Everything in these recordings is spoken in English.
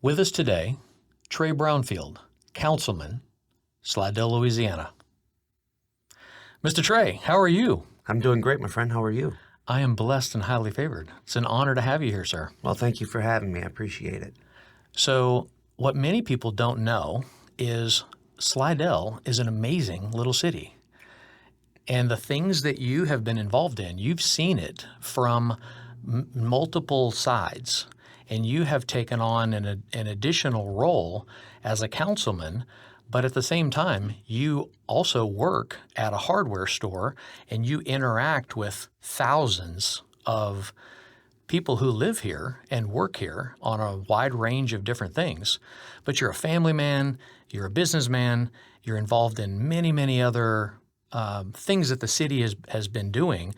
With us today, Trey Brownfield, Councilman, Slidell, Louisiana. Mr. Trey, how are you? I'm doing great, my friend. How are you? I am blessed and highly favored. It's an honor to have you here, sir. Well, thank you for having me. I appreciate it. So, what many people don't know is Slidell is an amazing little city. And the things that you have been involved in, you've seen it from multiple sides. And you have taken on an additional role as a councilman, but at the same time, you also work at a hardware store and you interact with thousands of people who live here and work here on a wide range of different things. But you're a family man, you're a businessman, you're involved in many, many other things that the city has been doing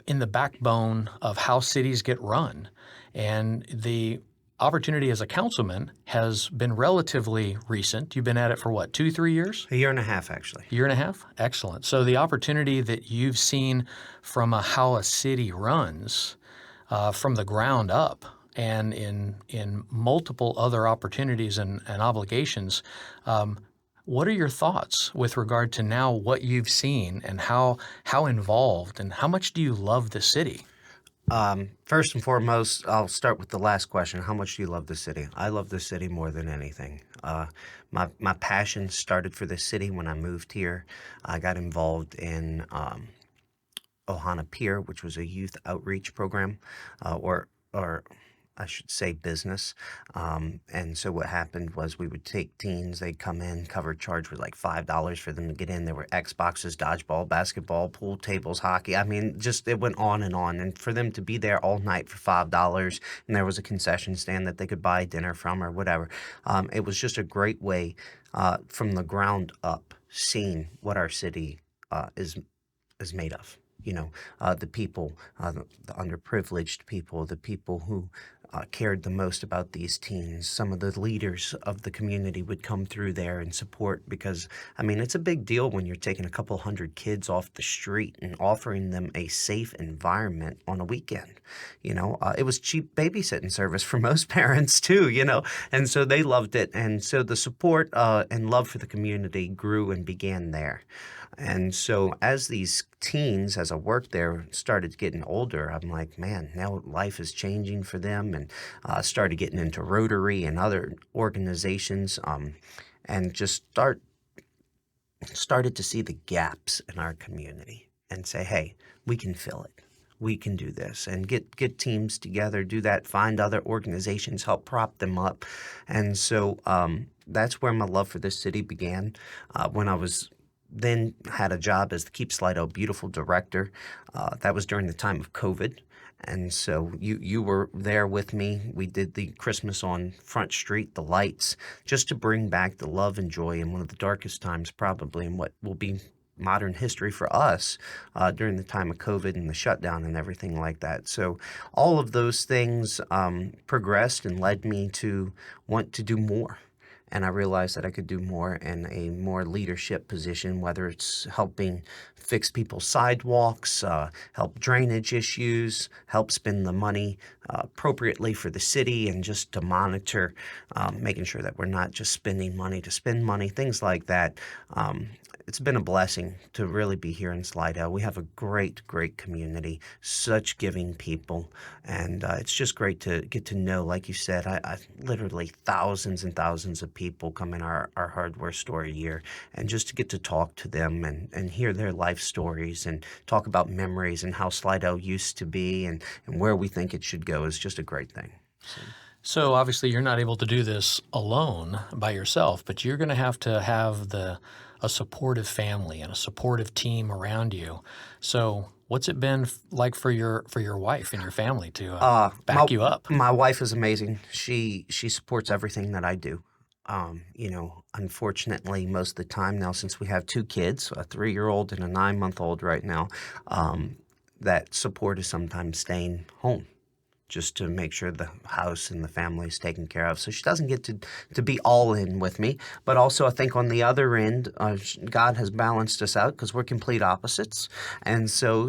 in the backbone of how cities get run. And the opportunity as a councilman has been relatively recent. You've been at it for what, 2-3 years? A year and a half, actually. Year and a half? Excellent. So the opportunity that you've seen from how a city runs from the ground up and in multiple other opportunities and obligations, what are your thoughts with regard to now what you've seen and how involved and how much do you love the city? First and foremost, I'll start with the last question. How much do you love the city? I love the city more than anything. My passion started for this city when I moved here. I got involved in Ohana Pier, which was a youth outreach program, or I should say business. And so what happened was we would take teens, they'd come in, cover charge was like $5 for them to get in. There were Xboxes, dodgeball, basketball, pool tables, hockey. I mean, just it went on. And for them to be there all night for $5, and there was a concession stand that they could buy dinner from or whatever. It was just a great way from the ground up, seeing what our city is made of. You know, the people, the underprivileged people, the people who cared the most about these teens. Some of the leaders of the community would come through there and support because, I mean, it's a big deal when you're taking a couple hundred kids off the street and offering them a safe environment on a weekend. You know, it was cheap babysitting service for most parents too, you know, and so they loved it. And so the support and love for the community grew and began there. And so as these teens, as I worked there, started getting older, I'm like, man, now life is changing for them, and started getting into Rotary and other organizations, and just started to see the gaps in our community and say, hey, we can fill it. We can do this and get teams together, do that, find other organizations, help prop them up. And so that's where my love for this city began when I was then had a job as the Keep Slidell Beautiful director. That was during the time of COVID. And so you were there with me. We did the Christmas on Front Street, the lights, just to bring back the love and joy in one of the darkest times probably in what will be modern history for us during the time of COVID and the shutdown and everything like that. So all of those things progressed and led me to want to do more. And I realized that I could do more in a more leadership position, whether it's helping fix people's sidewalks, help drainage issues, help spend the money appropriately for the city, and just to monitor, making sure that we're not just spending money to spend money, things like that. It's been a blessing to really be here in Slidell. We have a great, great community, such giving people, and it's just great to get to know, like you said, I literally thousands and thousands of people come in our hardware store a year, and just to get to talk to them and hear their life stories and talk about memories and how Slidell used to be and where we think it should go is just a great thing. So obviously you're not able to do this alone by yourself, but you're going to have a supportive family and a supportive team around you. So what's it been like for your wife and your family to back you up? My wife is amazing. She supports everything that I do. You know, unfortunately, most of the time now, since we have 2 kids, a 3-year-old and a 9-month-old right now, that support is sometimes staying home, just to make sure the house and the family is taken care of. So she doesn't get to be all in with me. But also I think on the other end, God has balanced us out because we're complete opposites. And so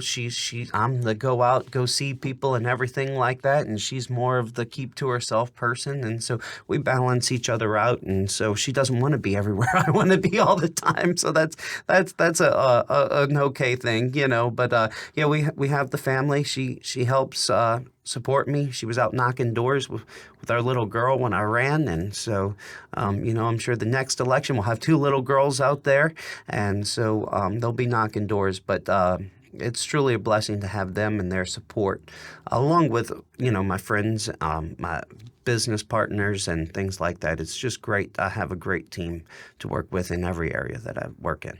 I'm the go out, go see people and everything like that. And she's more of the keep to herself person. And so we balance each other out. And so she doesn't want to be everywhere I want to be all the time. So that's an okay thing, you know. But yeah, we have the family. She helps support me. She was out knocking doors with our little girl when I ran. And so, you know, I'm sure the next election we'll have 2 little girls out there. And so they'll be knocking doors. But it's truly a blessing to have them and their support, along with, you know, my friends, my business partners and things like that. It's just great. I have a great team to work with in every area that I work in.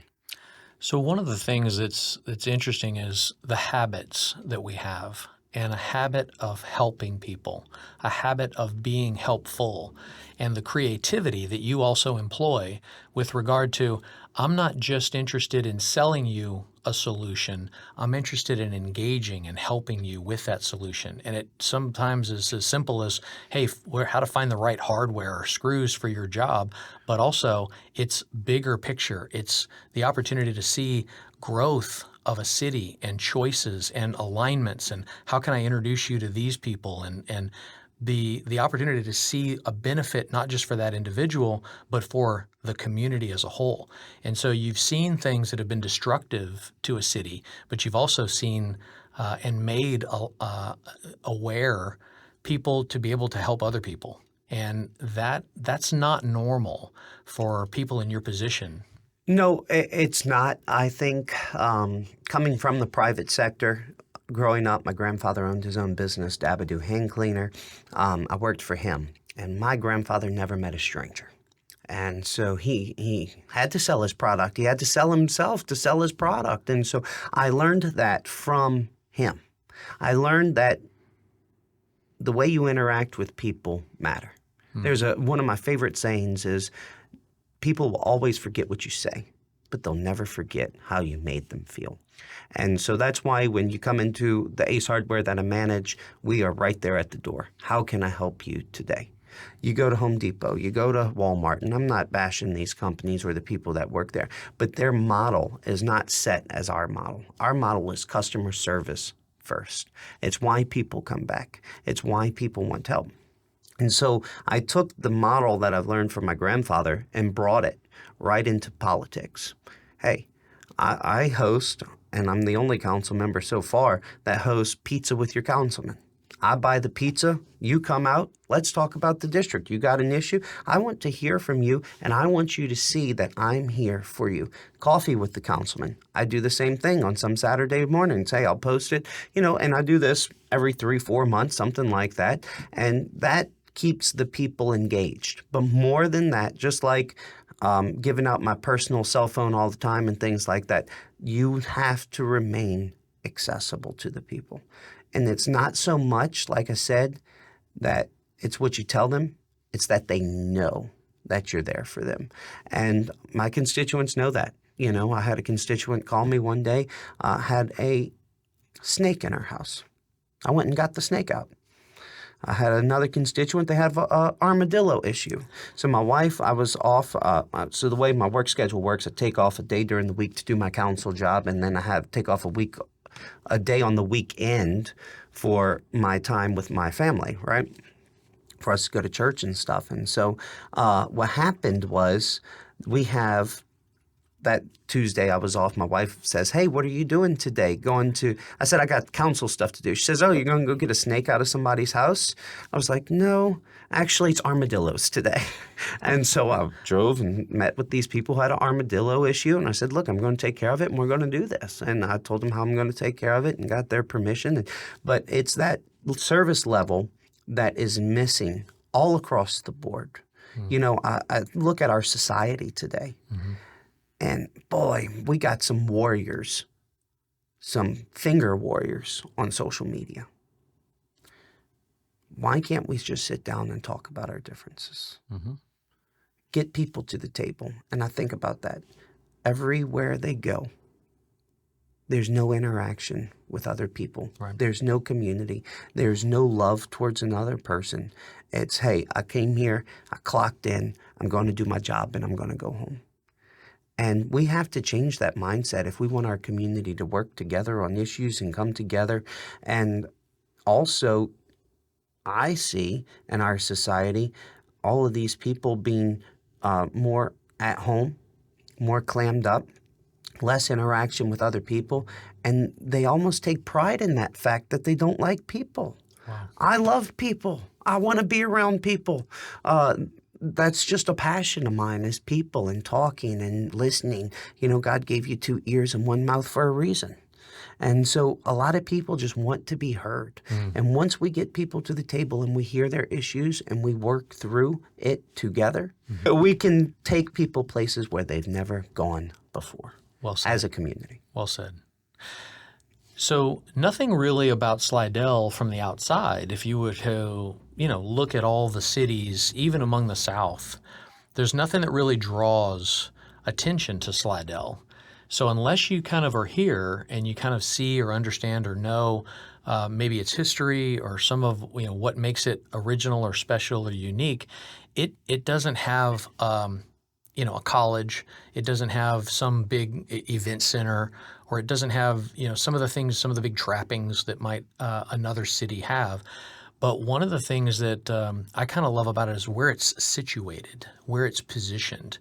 So one of the things that's interesting is the habits that we have, and a habit of helping people, a habit of being helpful, and the creativity that you also employ with regard to, I'm not just interested in selling you a solution, I'm interested in engaging and helping you with that solution. And it sometimes is as simple as, hey, how to find the right hardware or screws for your job, but also it's bigger picture. It's the opportunity to see growth of a city and choices and alignments, and how can I introduce you to these people, and the opportunity to see a benefit not just for that individual, but for the community as a whole. And so you've seen things that have been destructive to a city, but you've also seen and made aware people to be able to help other people. And that's not normal for people in your position. No, it's not. I think coming from the private sector, growing up, my grandfather owned his own business, Dabadoo Hand Cleaner. I worked for him, and my grandfather never met a stranger. And so he had to sell his product. He had to sell himself to sell his product. And so I learned that from him. I learned that the way you interact with people matter. There's one of my favorite sayings is, people will always forget what you say, but they'll never forget how you made them feel. And so that's why when you come into the Ace Hardware that I manage, we are right there at the door. How can I help you today? You go to Home Depot, you go to Walmart, and I'm not bashing these companies or the people that work there, but their model is not set as our model. Our model is customer service first. It's why people come back. It's why people want help. And so I took the model that I've learned from my grandfather and brought it right into politics. Hey, I host, and I'm the only council member so far that hosts Pizza with Your Councilman. I buy the pizza, you come out, let's talk about the district. You got an issue? I want to hear from you, and I want you to see that I'm here for you. Coffee with the councilman. I do the same thing on some Saturday mornings. Hey, I'll post it, you know, and I do this every 3-4 months, something like that. And that keeps the people engaged. But more than that, just like giving out my personal cell phone all the time and things like that, you have to remain accessible to the people. And it's not so much, like I said, that it's what you tell them, it's that they know that you're there for them. And my constituents know that. You know, I had a constituent call me one day, had a snake in her house. I went and got the snake out. I had another constituent, they had an armadillo issue. So my wife, I was off. So the way my work schedule works, I take off a day during the week to do my council job, and then I have take off a day on the weekend for my time with my family, right? For us to go to church and stuff. And so what happened was we have that Tuesday I was off. My wife says, hey, what are you doing today? I said, I got council stuff to do. She says, oh, you're going to go get a snake out of somebody's house? I was like, no, actually it's armadillos today. And so I drove and met with these people who had an armadillo issue. And I said, look, I'm going to take care of it and we're going to do this. And I told them how I'm going to take care of it and got their permission. But it's that service level that is missing all across the board. Mm-hmm. You know, I look at our society today. Mm-hmm. And boy, we got some warriors, some finger warriors on social media. Why can't we just sit down and talk about our differences? Mm-hmm. Get people to the table. And I think about that everywhere they go. there's no interaction with other people. Right. There's no community. There's no love towards another person. It's, hey, I came here, I clocked in, I'm going to do my job, and I'm going to go home. And we have to change that mindset if we want our community to work together on issues and come together. And also, I see in our society all of these people being more at home, more clammed up, less interaction with other people, and they almost take pride in that fact that they don't like people. Wow. I love people. I want to be around people. That's just a passion of mine, is people and talking and listening. You know, God gave you 2 ears and 1 mouth for a reason. And so a lot of people just want to be heard. And once we get people to the table and we hear their issues and we work through it together, we can take people places where they've never gone before. Well said. As a community. Well said. So nothing really about Slidell from the outside, if you were to, look at all the cities, even among the South, there's nothing that really draws attention to Slidell. So unless you kind of are here and you kind of see or understand or know maybe its history or some of what makes it original or special or unique, it doesn't have a college. It doesn't have some big event center, or it doesn't have some of the big trappings that might another city have. But one of the things that I kind of love about it is where it's situated, where it's positioned.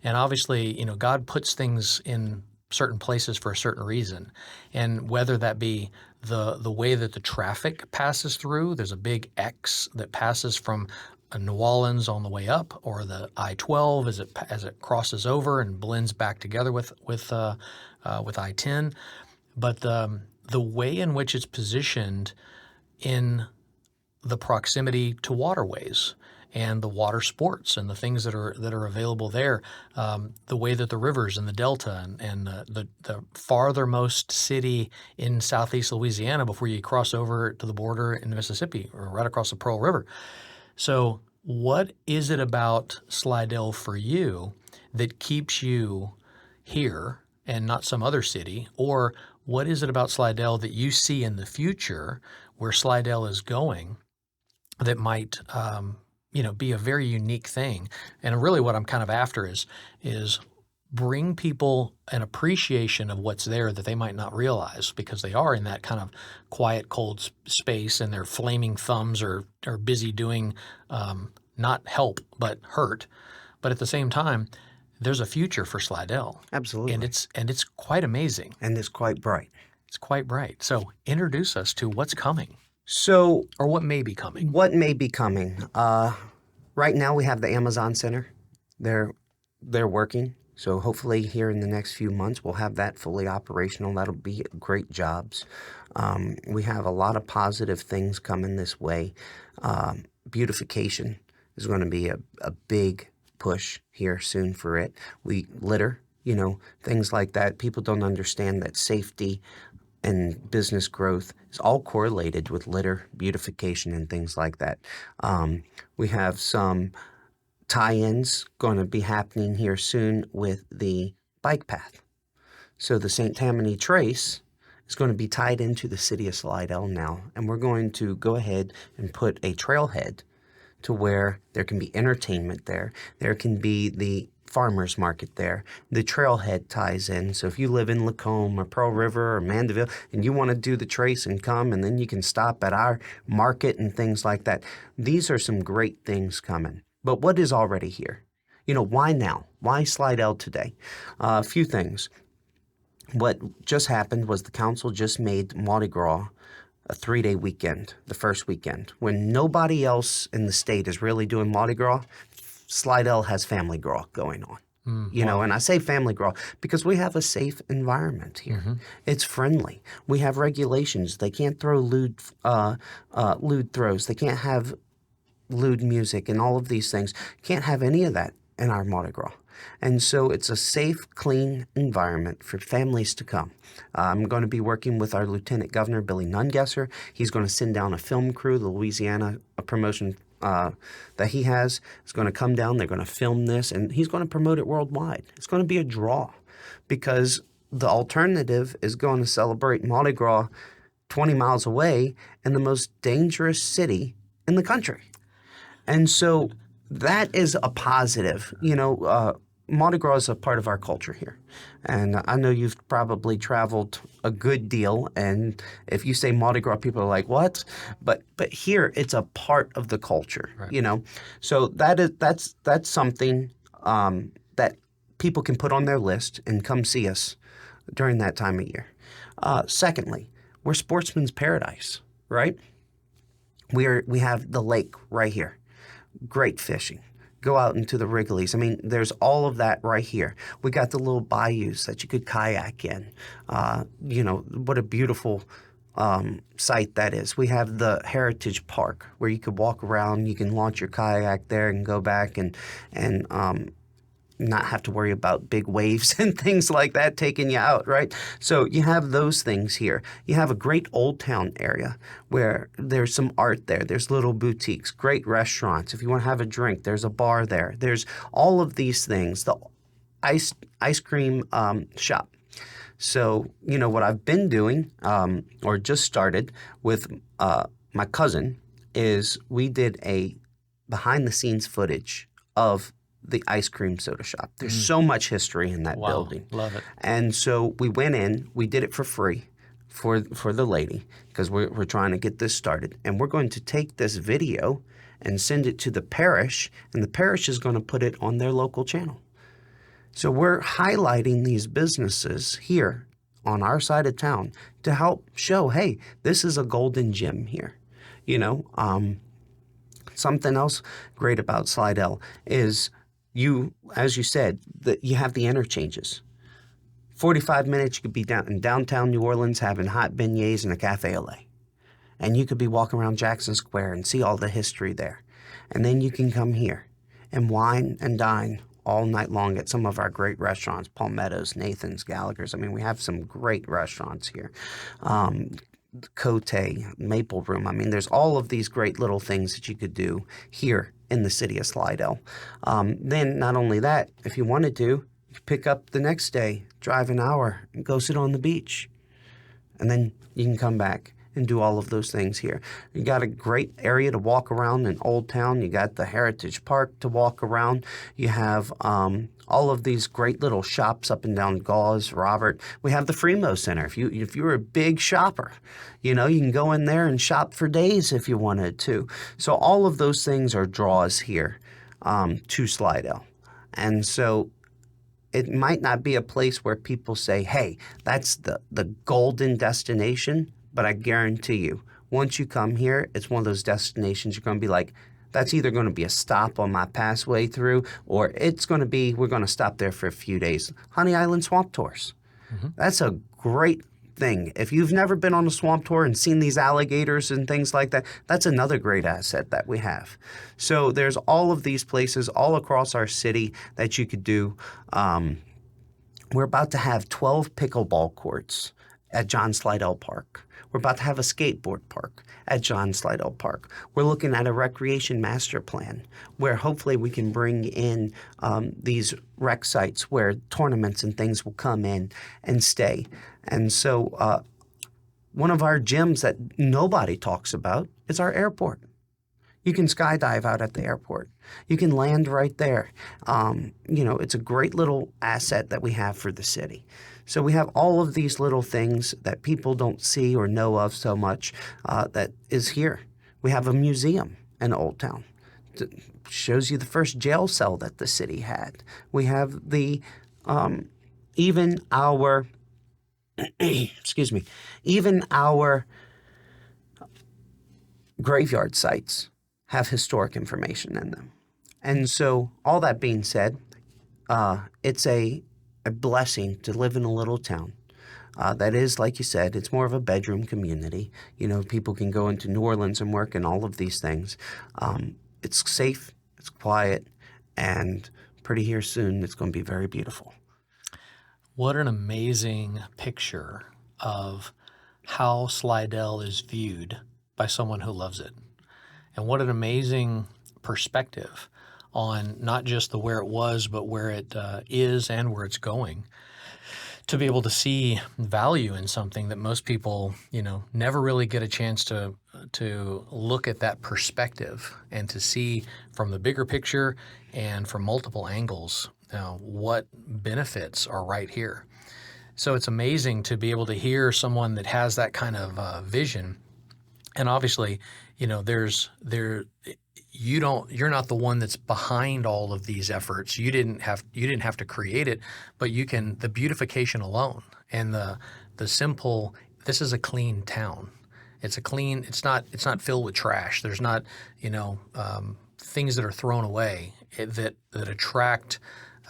And obviously, God puts things in certain places for a certain reason. And whether that be the way that the traffic passes through, there's a big X that passes from New Orleans on the way up, or the I-12 as it crosses over and blends back together with I-10. But the way in which it's positioned in the proximity to waterways and the water sports and the things that are available there, the way that the rivers and the delta and the farthermost city in southeast Louisiana before you cross over to the border in the Mississippi, or right across the Pearl River. So what is it about Slidell for you that keeps you here and not some other city? Or what is it about Slidell that you see in the future where Slidell is going that might be a very unique thing? And really what I'm kind of after is bring people an appreciation of what's there that they might not realize, because they are in that kind of quiet, cold space, and their flaming thumbs are busy doing not help but hurt. But at the same time, there's a future for Slidell. Absolutely. And it's quite amazing. And it's quite bright. It's quite bright. So introduce us to what's coming. So, or what may be coming. What may be coming? Right now we have the Amazon Center. They're working. So hopefully here in the next few months we'll have that fully operational. That'll be great jobs. We have a lot of positive things coming this way. Beautification is going to be a big push here soon for it. We litter, things like that. People don't understand that safety and business growth is all correlated with litter, beautification, and things like that. We have some tie-ins going to be happening here soon with the bike path. So the St. Tammany Trace is going to be tied into the city of Slidell now, and we're going to go ahead and put a trailhead to where there can be entertainment there. There can be the farmers market there. The trailhead ties in. So if you live in Lacombe or Pearl River or Mandeville and you want to do the Trace and come, and then you can stop at our market and things like that. These are some great things coming. But what is already here? Why now? Why Slidell today? A few things. What just happened was the council just made Mardi Gras a 3-day weekend, the first weekend. When nobody else in the state is really doing Mardi Gras, Slidell has Family Gras going on. Wow. And I say Family Gras because we have a safe environment here. Mm-hmm. It's friendly. We have regulations. They can't throw lewd throws. They can't have lewd music and all of these things. Can't have any of that in our Mardi Gras. And so it's a safe, clean environment for families to come. I'm going to be working with our Lieutenant Governor, Billy Nungesser. He's going to send down a film crew, the Louisiana promotion that he has. Is going to come down. They're going to film this, and he's going to promote it worldwide. It's going to be a draw because the alternative is going to celebrate Mardi Gras 20 miles away in the most dangerous city in the country. And so that is a positive. Mardi Gras is a part of our culture here. And I know you've probably traveled a good deal. And if you say Mardi Gras, people are like, what? But here it's a part of the culture, Right. So that's something that people can put on their list and come see us during that time of year. Secondly, we're sportsman's paradise, right? We have the lake right here. Great fishing. Go out into the Wrigley's. I mean, there's all of that right here. We got the little bayous that you could kayak in. What a beautiful site that is. We have the Heritage Park where you could walk around. You can launch your kayak there and go back and not have to worry about big waves and things like that taking you out, right? So you have those things here. You have a great old town area where there's some art there. There's little boutiques, great restaurants. If you want to have a drink, there's a bar there. There's all of these things. The ice cream shop. So, what I've been doing or just started with my cousin is we did a behind-the-scenes footage of the ice cream soda shop. There's so much history in that building. Love it. And so we went in, we did it for free for the lady because we're trying to get this started. And we're going to take this video and send it to the parish, and the parish is going to put it on their local channel. So we're highlighting these businesses here on our side of town to help show, hey, this is a golden gem here. Something else great about Slidell is as you said, that you have the interchanges. 45 minutes, you could be down in downtown New Orleans having hot beignets and a cafe au lait. And you could be walking around Jackson Square and see all the history there. And then you can come here and wine and dine all night long at some of our great restaurants, Palmetto's, Nathan's, Gallagher's. I mean, we have some great restaurants here. Cote, Maple Room. I mean, there's all of these great little things that you could do here in the city of Slidell. Then not only that, if you wanted to, you could pick up the next day, drive an hour, and go sit on the beach. And then you can come back and do all of those things here. You got a great area to walk around in Old Town. You got the Heritage Park to walk around. You have all of these great little shops up and down Gauze, Robert. We have the Fremo Center. If you're a big shopper, you can go in there and shop for days if you wanted to. So all of those things are draws here to Slidell. And so it might not be a place where people say, hey, that's the golden destination, but I guarantee you, once you come here, it's one of those destinations you're going to be like, that's either going to be a stop on my pathway through, or it's going to be, we're going to stop there for a few days. Honey Island Swamp Tours. Mm-hmm. That's a great thing. If you've never been on a swamp tour and seen these alligators and things like that, that's another great asset that we have. So there's all of these places all across our city that you could do. We're about to have 12 pickleball courts at John Slidell Park. We're about to have a skateboard park at John Slidell Park. We're looking at a recreation master plan where hopefully we can bring in these rec sites where tournaments and things will come in and stay. And so one of our gyms that nobody talks about is our airport. You can skydive out at the airport. You can land right there. It's a great little asset that we have for the city. So we have all of these little things that people don't see or know of so much that is here. We have a museum in Old Town that shows you the first jail cell that the city had. We have even our even our graveyard sites have historic information in them. And so all that being said, it's a blessing to live in a little town. That is, like you said, it's more of a bedroom community. People can go into New Orleans and work and all of these things. It's safe, it's quiet, and pretty here soon it's going to be very beautiful. What an amazing picture of how Slidell is viewed by someone who loves it. And what an amazing perspective on not just the where it was, but where it is and where it's going. to be able to see value in something that most people, never really get a chance to look at that perspective and to see from the bigger picture and from multiple angles what benefits are right here. So it's amazing to be able to hear someone that has that kind of vision. And obviously, you're not the one that's behind all of these efforts. You didn't have to create it, but the beautification alone and the simple, this is a clean town. It's not filled with trash. There's not, things that are thrown away that attract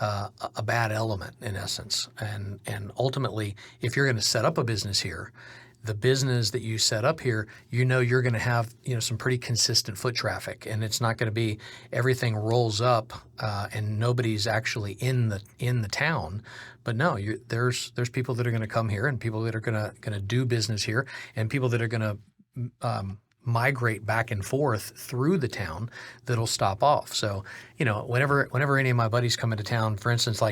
a bad element in essence. And ultimately, if you're going to set up a business here, the business that you set up here, you're going to have some pretty consistent foot traffic, and it's not going to be everything rolls up and nobody's actually in the town. But no, there's people that are going to come here, and people that are going to do business here, and people that are going to migrate back and forth through the town that'll stop off. So, whenever any of my buddies come into town, for instance,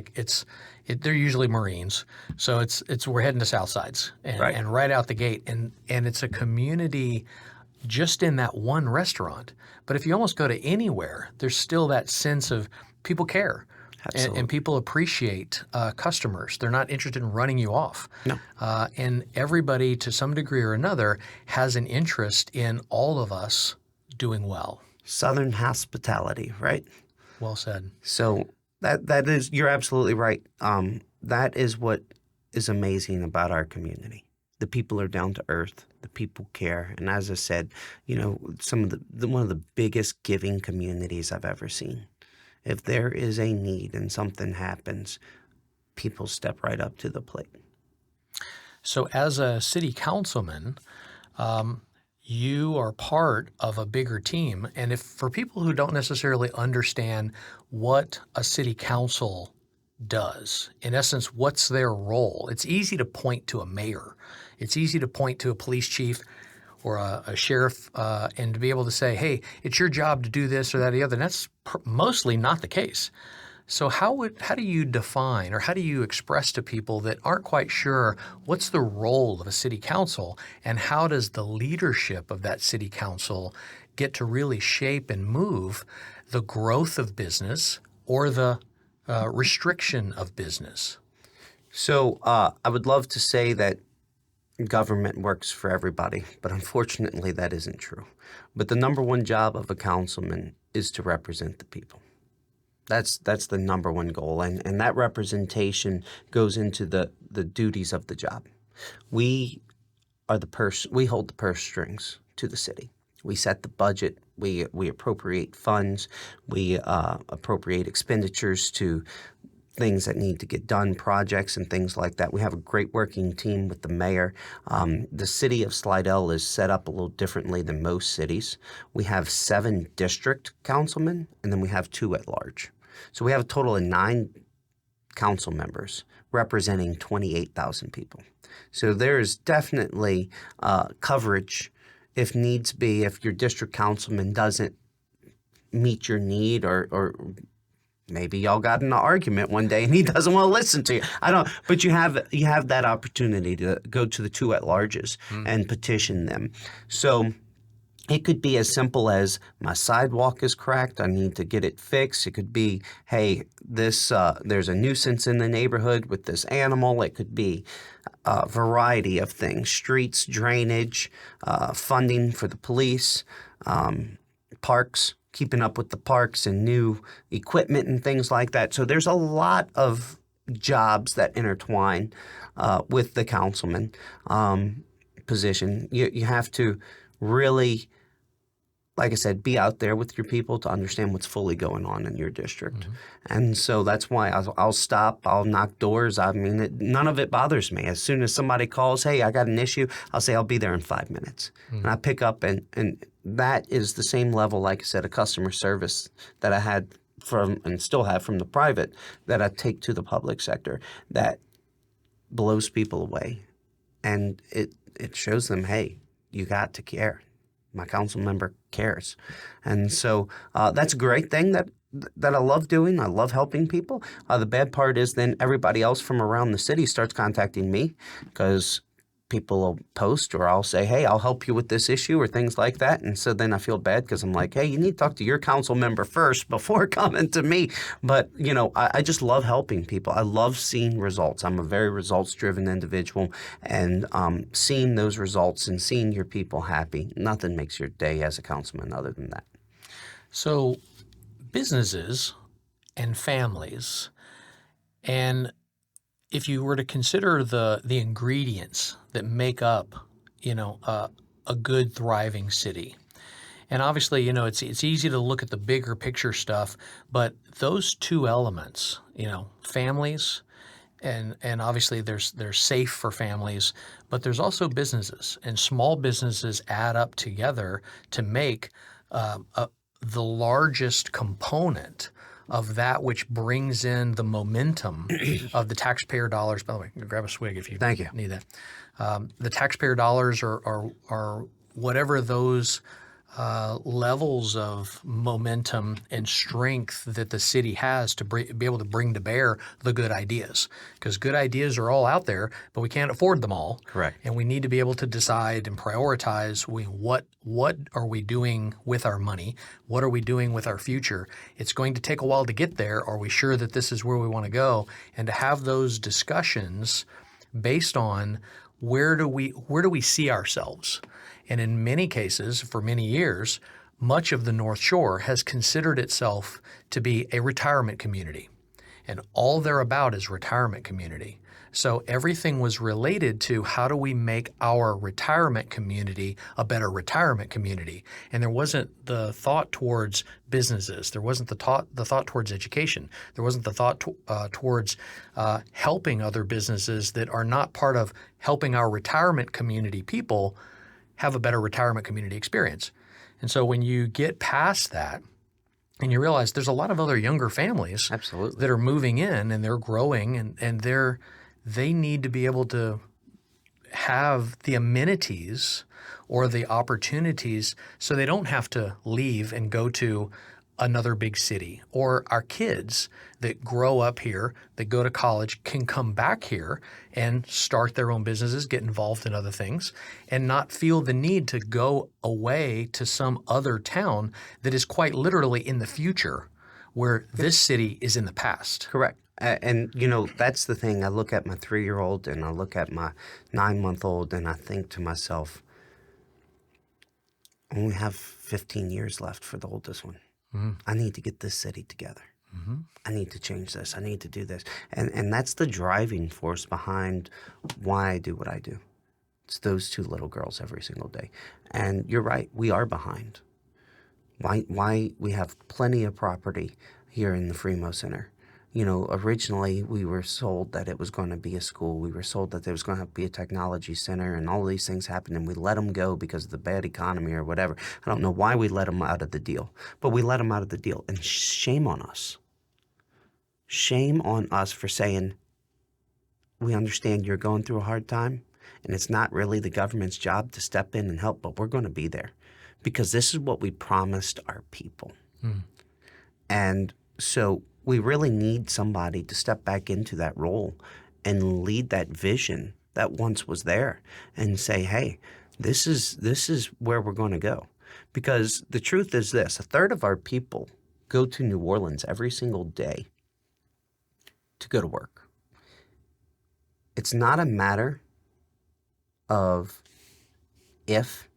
they're usually Marines. So we're heading to Southsides and right out the gate. And it's a community just in that one restaurant. But if you almost go to anywhere, there's still that sense of people care. And people appreciate customers. They're not interested in running you off. No. And everybody, to some degree or another, has an interest in all of us doing well. Southern hospitality, right? Well said. So that is, you're absolutely right. That is what is amazing about our community. The people are down to earth. The people care. And as I said, some of one of the biggest giving communities I've ever seen. If there is a need and something happens, people step right up to the plate. So as a city councilman, you are part of a bigger team. And if for people who don't necessarily understand what a city council does, in essence, what's their role? It's easy to point to a mayor. It's easy to point to a police chief or a sheriff and to be able to say, hey, it's your job to do this or that or the other. And that's mostly not the case. So how do you define or how do you express to people that aren't quite sure what's the role of a city council, and how does the leadership of that city council get to really shape and move the growth of business or the restriction of business? So I would love to say that government works for everybody, but unfortunately that isn't true. But the number one job of a councilman is to represent the people. That's the number one goal, and that representation goes into the duties of the job. We hold the purse strings to the city. We set the budget. We appropriate funds. We appropriate expenditures to things that need to get done, projects and things like that. We have a great working team with the mayor. The city of Slidell is set up a little differently than most cities. We have 7 district councilmen, and then we have 2 at large. So we have a total of 9 council members representing 28,000 people. So there is definitely coverage if needs be, if your district councilman doesn't meet your need, or maybe y'all got in an argument one day and he doesn't want to listen to you. But you have that opportunity to go to the 2 at-larges and petition them. So it could be as simple as, my sidewalk is cracked, I need to get it fixed. It could be, hey, there's a nuisance in the neighborhood with this animal. It could be a variety of things: streets, drainage, funding for the police, parks, keeping up with the parks and new equipment and things like that. So there's a lot of jobs that intertwine with the councilman position. You have to really, like I said, be out there with your people to understand what's fully going on in your district. Mm-hmm. And so that's why I'll stop, I'll knock doors. I mean, none of it bothers me. As soon as somebody calls, hey, I got an issue, I'll say I'll be there in 5 minutes. Mm-hmm. And I pick up, and that is the same level, like I said, of customer service that I had from, and still have from, the private, that I take to the public sector, that blows people away. And it shows them, hey, you got to care. My council member cares. And so that's a great thing that that I love doing. I love helping people. The bad part is then everybody else from around the city starts contacting me because people will post or I'll say, hey, I'll help you with this issue or things like that. And so then I feel bad because I'm like, hey, you need to talk to your council member first before coming to me. But, I just love helping people. I love seeing results. I'm a very results-driven individual, and seeing those results and seeing your people happy, nothing makes your day as a councilman other than that. So businesses and families, and if you were to consider the ingredients that make up, a good thriving city, and obviously, it's easy to look at the bigger picture stuff, but those two elements, families, and obviously there's safe for families, but there's also businesses, and small businesses add up together to make the largest component of that which brings in the momentum of the taxpayer dollars. By the way, grab a swig if you Thank you. need that. The taxpayer dollars are whatever those levels of momentum and strength that the city has to be able to bring to bear the good ideas. Because good ideas are all out there, but we can't afford them all. Correct. And we need to be able to decide and prioritize what are we doing with our money? What are we doing with our future? It's going to take a while to get there. Are we sure that this is where we want to go? And to have those discussions based on where do we see ourselves? And in many cases, for many years, much of the North Shore has considered itself to be a retirement community. And all they're about is retirement community. So everything was related to how do we make our retirement community a better retirement community. And there wasn't the thought towards businesses. There wasn't the thought towards education. There wasn't the thought towards helping other businesses that are not part of helping our retirement community people have a better retirement community experience. And so when you get past that and you realize there's a lot of other younger families Absolutely. that are moving in and they're growing and they need to be able to have the amenities or the opportunities so they don't have to leave and go to another big city, or our kids that grow up here, that go to college, can come back here and start their own businesses, get involved in other things, and not feel the need to go away to some other town that is quite literally in the future, where this city is in the past. Correct. And, that's the thing. I look at my 3-year-old and I look at my 9-month-old and I think to myself, I only have 15 years left for the oldest one. I need to get this city together. I need to change this. I need to do this. And that's the driving force behind why I do what I do. It's those 2 little girls every single day. And you're right, we are behind. Why we have plenty of property here in the Fremo Center. Originally we were sold that it was going to be a school. We were sold that there was going to be a technology center, and all these things happened, and we let them go because of the bad economy or whatever. I don't know why we let them out of the deal, but we let them out of the deal. And shame on us. Shame on us for saying, we understand you're going through a hard time, and it's not really the government's job to step in and help, but we're going to be there because this is what we promised our people. And so we really need somebody to step back into that role and lead that vision that once was there and say, hey, this is where we're going to go. Because the truth is this, 1/3 of our people go to New Orleans every single day to go to work. It's not a matter of if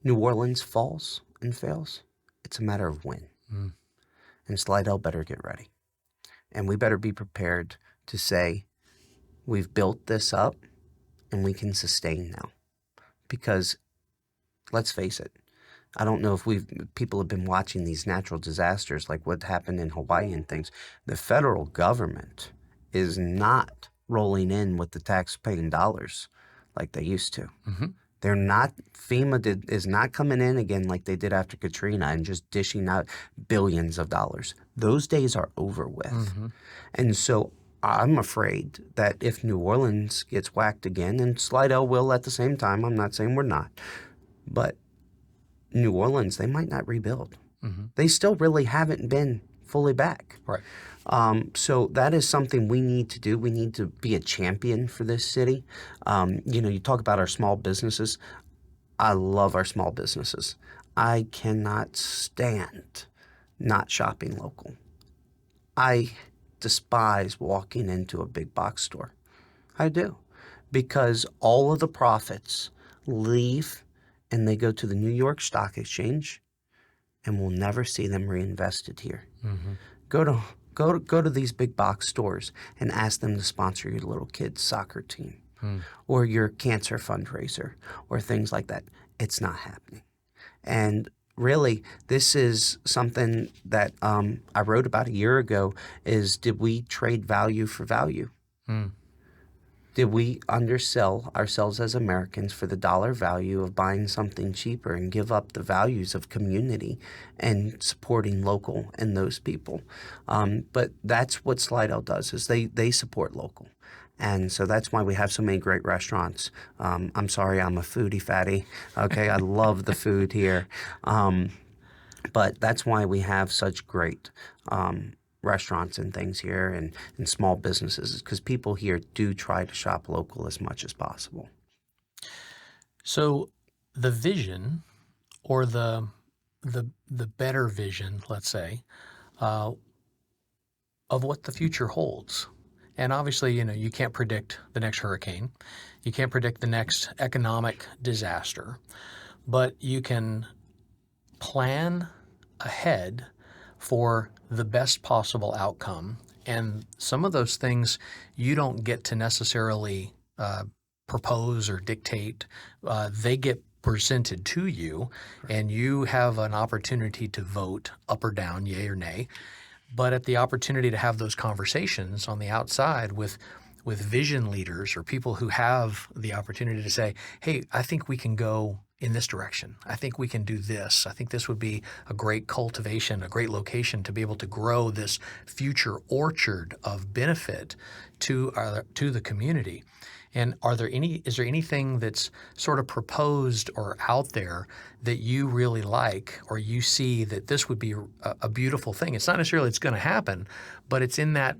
New Orleans falls and fails. It's a matter of when. And Slidell better get ready. And we better be prepared to say, we've built this up and we can sustain now. Because let's face it, I don't know if people have been watching these natural disasters like what happened in Hawaii and things. The federal government is not rolling in with the tax-paying dollars like they used to. They're not, FEMA is not coming in again like they did after Katrina and just dishing out billions of dollars. Those days are over with. And so I'm afraid that if New Orleans gets whacked again, and Slidell will at the same time, I'm not saying we're not, but New Orleans, they might not rebuild. They still really haven't been fully back. Right. So that is something we need to do. We need to be a champion for this city. You talk about our small businesses. I love our small businesses. I cannot stand not shopping local. I despise walking into a big box store. I do. Because all of the profits leave and they go to the New York Stock Exchange, and we'll never see them reinvested here. Mm-hmm. Go to these big box stores and ask them to sponsor your little kid's soccer team or your cancer fundraiser or things like that. It's not happening. And really, this is something that I wrote about a year ago is, did we trade value for value? Did we undersell ourselves as Americans for the dollar value of buying something cheaper and give up the values of community and supporting local and those people? But that's what Slidell does, is they support local. And so that's why we have so many great restaurants. I'm sorry, I'm a foodie fatty. Okay, I love the food here. But that's why we have such great restaurants and things here and small businesses, because people here do try to shop local as much as possible. So the vision, or the better vision, let's say, of what the future holds. And obviously, you can't predict the next hurricane. You can't predict the next economic disaster, but you can plan ahead for the best possible outcome. And some of those things you don't get to necessarily propose or dictate. They get presented to you, and you have an opportunity to vote up or down, yay or nay. But at the opportunity to have those conversations on the outside with vision leaders or people who have the opportunity to say, hey, I think we can go in this direction. I think we can do this. I think this would be a great cultivation, a great location to be able to grow this future orchard of benefit to the community. And is there anything that's sort of proposed or out there that you really like, or you see that this would be a beautiful thing? It's not necessarily it's going to happen, but it's in that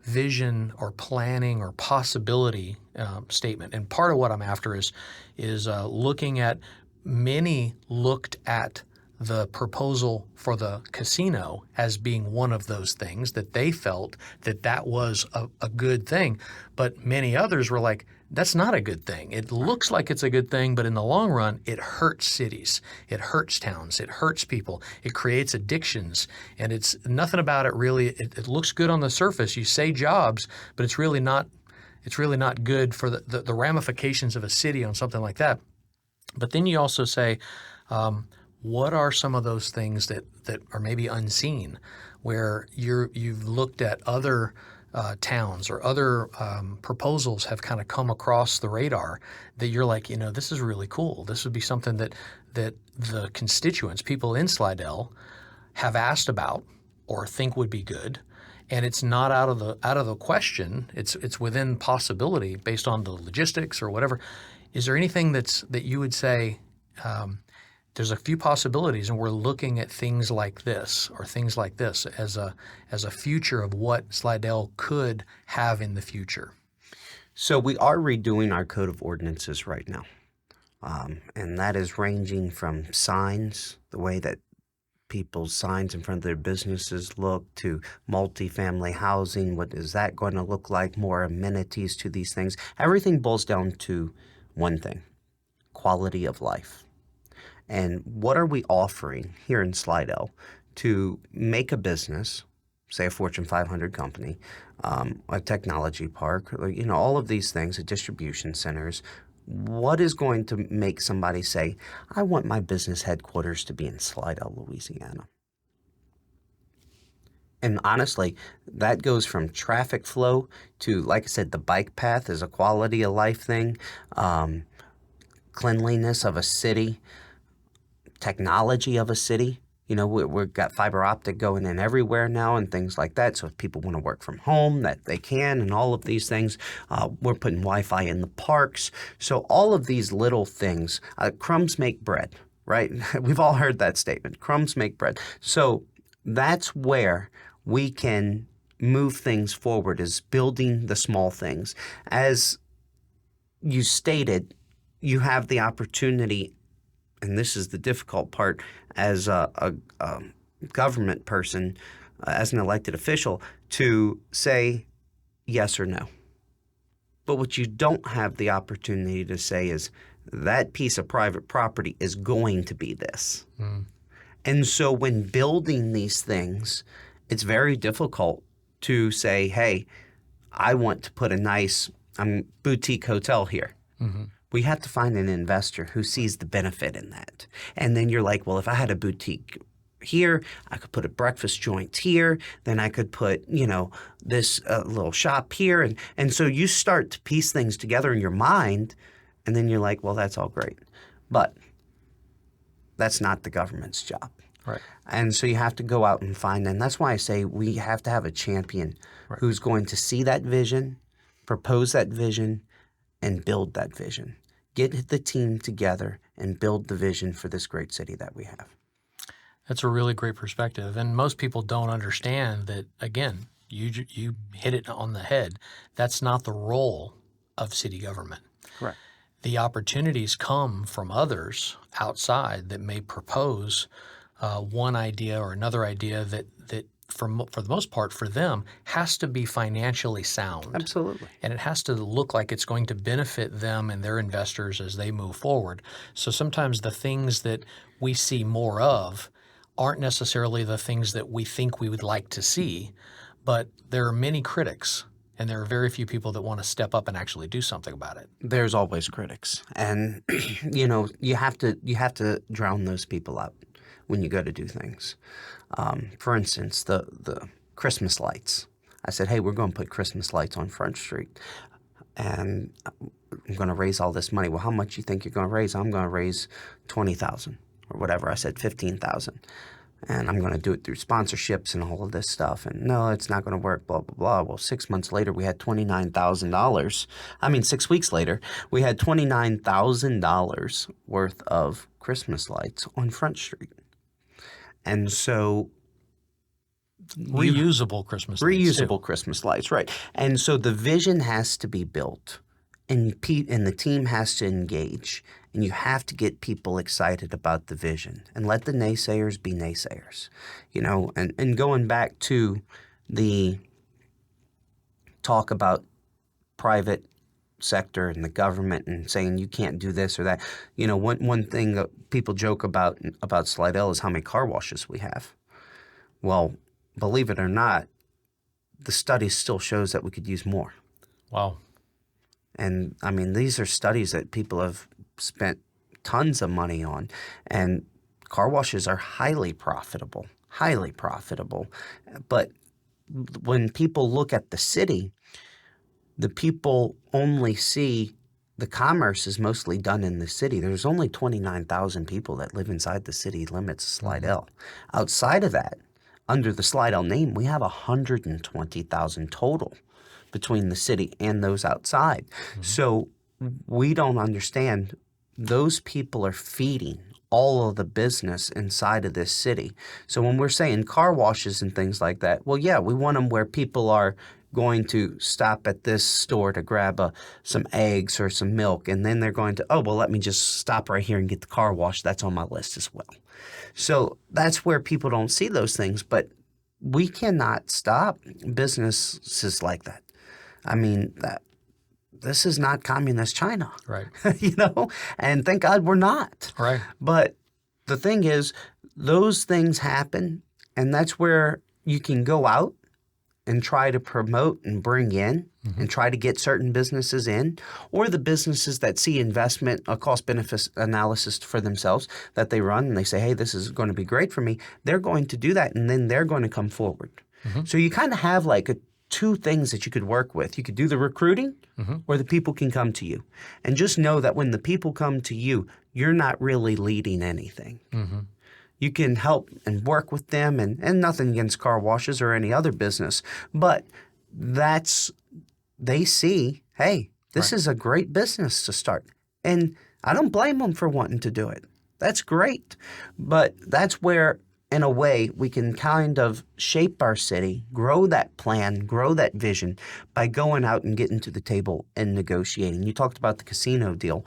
vision or planning or possibility statement. And part of what I'm after is looking at, many looked at the proposal for the casino as being one of those things that they felt that was a good thing. But many others were like, that's not a good thing. It looks like it's a good thing, but in the long run, it hurts cities. It hurts towns. It hurts people. It creates addictions. And it's nothing about it really. It looks good on the surface. You say jobs, but it's really not good for the ramifications of a city on something like that. But then you also say, what are some of those things that are maybe unseen, where you've looked at other towns or other proposals have kind of come across the radar that you're like, this is really cool. This would be something that the constituents, people in Slidell, have asked about or think would be good. And it's not out of the question. It's within possibility based on the logistics or whatever. Is there anything that you would say, there's a few possibilities, and we're looking at things like this or things like this as a future of what Slidell could have in the future? So we are redoing our code of ordinances right now. And that is ranging from signs, the way that people's signs in front of their businesses look, to multifamily housing. What is that going to look like? More amenities to these things. Everything boils down to one thing: quality of life. And what are we offering here in Slidell to make a business, say a Fortune 500 company, a technology park, all of these things, distribution centers? What is going to make somebody say, I want my business headquarters to be in Slidell, Louisiana? And honestly, that goes from traffic flow to, like I said, the bike path is a quality of life thing, cleanliness of a city, technology of a city. We've got fiber optic going in everywhere now and things like that. So if people want to work from home, that they can, and all of these things. We're putting Wi-Fi in the parks. So all of these little things, crumbs make bread, right? We've all heard that statement, crumbs make bread. So that's where we can move things forward, is building the small things. As you stated, you have the opportunity, and this is the difficult part, as a government person, as an elected official, to say yes or no. But what you don't have the opportunity to say is that piece of private property is going to be this. And so when building these things, it's very difficult to say, hey, I want to put a nice boutique hotel here. We have to find an investor who sees the benefit in that. And then you're like, well, if I had a boutique here, I could put a breakfast joint here, then I could put, this little shop here. And so you start to piece things together in your mind, and then you're like, well, that's all great. But that's not the government's job. Right. And so you have to go out and find, and that's why I say we have to have a champion who's going to see that vision, propose that vision, and build that vision. Get the team together and build the vision for this great city that we have. That's a really great perspective. And most people don't understand that, again, you hit it on the head. That's not the role of city government. Correct. The opportunities come from others outside that may propose one idea or another idea that for the most part for them has to be financially sound. Absolutely. And it has to look like it's going to benefit them and their investors as they move forward. So sometimes the things that we see more of aren't necessarily the things that we think we would like to see, but there are many critics and there are very few people that want to step up and actually do something about it. There's always critics. And you have to drown those people out when you go to do things. For instance, the Christmas lights. I said, hey, we're going to put Christmas lights on Front Street, and I'm going to raise all this money. Well, how much you think you're going to raise? I'm going to raise $20,000 or whatever. I said $15,000, and I'm going to do it through sponsorships and all of this stuff. And no, it's not going to work, blah, blah, blah. Well, 6 months later, we had $29,000. 6 weeks later, we had $29,000 worth of Christmas lights on Front Street. And so reusable Christmas lights. Reusable Christmas lights, right. And so the vision has to be built, and the team has to engage, and you have to get people excited about the vision and let the naysayers be naysayers. And going back to the talk about private sector and the government and saying you can't do this or that. One thing that people joke about Slidell is how many car washes we have. Well, believe it or not, the study still shows that we could use more. Wow. And these are studies that people have spent tons of money on, and car washes are highly profitable. But when people look at the city, the people only see the commerce is mostly done in the city. There's only 29,000 people that live inside the city limits of Slidell. Outside of that, under the Slidell name, we have 120,000 total between the city and those outside. So we don't understand, those people are feeding all of the business inside of this city. So when we're saying car washes and things like that, well, yeah, we want them where people are going to stop at this store to grab some eggs or some milk, and then they're going to, let me just stop right here and get the car wash. That's on my list as well. So that's where people don't see those things, but we cannot stop businesses like that. This is not communist China. Right. And thank God we're not. Right. But the thing is, those things happen, and that's where you can go out and try to promote and bring in and try to get certain businesses in, or the businesses that see investment, a cost-benefit analysis for themselves that they run, and they say, hey, this is going to be great for me. They're going to do that, and then they're going to come forward. So you kind of have like two things that you could work with. You could do the recruiting, or the people can come to you. And just know that when the people come to you, you're not really leading anything. You can help and work with them, and nothing against car washes or any other business, but they see, hey, this is a great business to start. And I don't blame them for wanting to do it. That's great. But that's where in a way, we can kind of shape our city, grow that plan, grow that vision by going out and getting to the table and negotiating. You talked about the casino deal.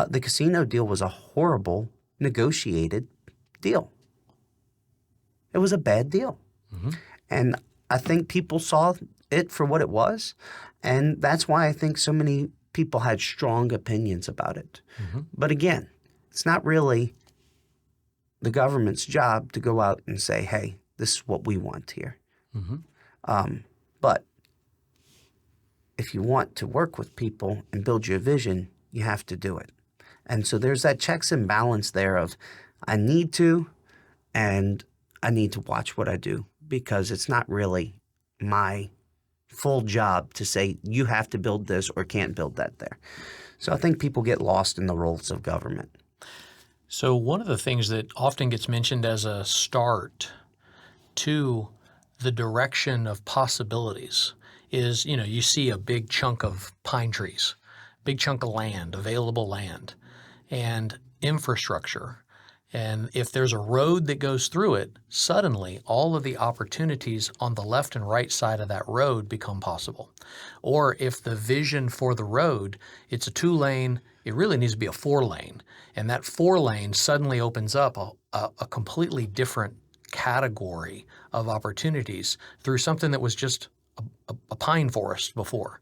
The casino deal was a horrible negotiated deal. It was a bad deal. Mm-hmm. And I think people saw it for what it was. And that's why I think so many people had strong opinions about it. Mm-hmm. But again, it's not really the government's job to go out and say, hey, this is what we want here. Mm-hmm. But if you want to work with people and build your vision, you have to do it. And so there's that checks and balance there of I need to, and I need to watch what I do, because it's not really my full job to say you have to build this or can't build that there. So I think people get lost in the roles of government. So one of the things that often gets mentioned as a start to the direction of possibilities is, you see a big chunk of pine trees, big chunk of land, available land, and infrastructure. And if there's a road that goes through it, suddenly all of the opportunities on the left and right side of that road become possible. Or if the vision for the road, it's a 2-lane, it really needs to be a 4-lane. And that 4-lane suddenly opens up a completely different category of opportunities through something that was just a pine forest before.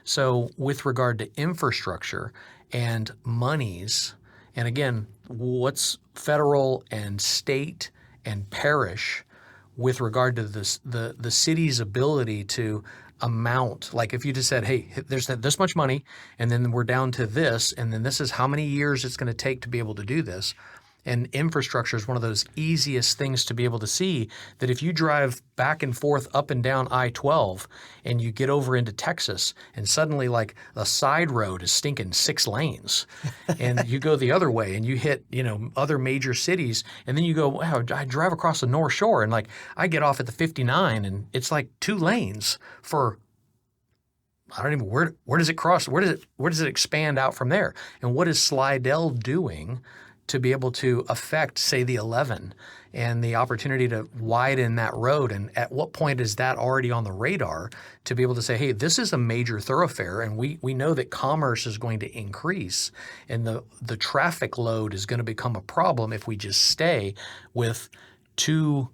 So with regard to infrastructure and monies, and again, what's federal and state and parish with regard to this, the city's ability to amount, like if you just said, hey, there's this much money, and then we're down to this, and then this is how many years it's going to take to be able to do this. And infrastructure is one of those easiest things to be able to see, that if you drive back and forth up and down I-12 and you get over into Texas and suddenly like a side road is stinking 6 lanes and you go the other way and you hit, other major cities, and then you go, wow, I drive across the North Shore and like I get off at the 59 and it's like 2 lanes for, I don't even, where does it cross? Where does it expand out from there? And what is Slidell doing to be able to affect, say, the 11 and the opportunity to widen that road? And at what point is that already on the radar to be able to say, hey, this is a major thoroughfare, and we know that commerce is going to increase and the traffic load is going to become a problem if we just stay with 2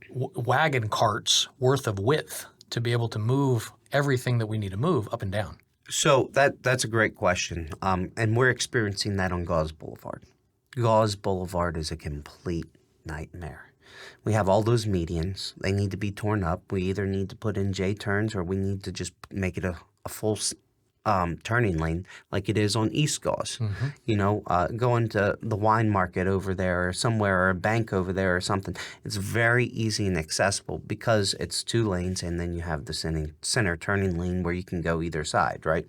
wagon carts worth of width to be able to move everything that we need to move up and down? So that's a great question. And we're experiencing that on Gauze Boulevard. Gauze Boulevard is a complete nightmare. We have all those medians. They need to be torn up. We either need to put in J-turns or we need to just make it a full turning lane like it is on East Gauze. Mm-hmm. Going to the wine market over there or somewhere, or a bank over there or something. It's very easy and accessible because it's 2 lanes, and then you have the center turning lane where you can go either side, right?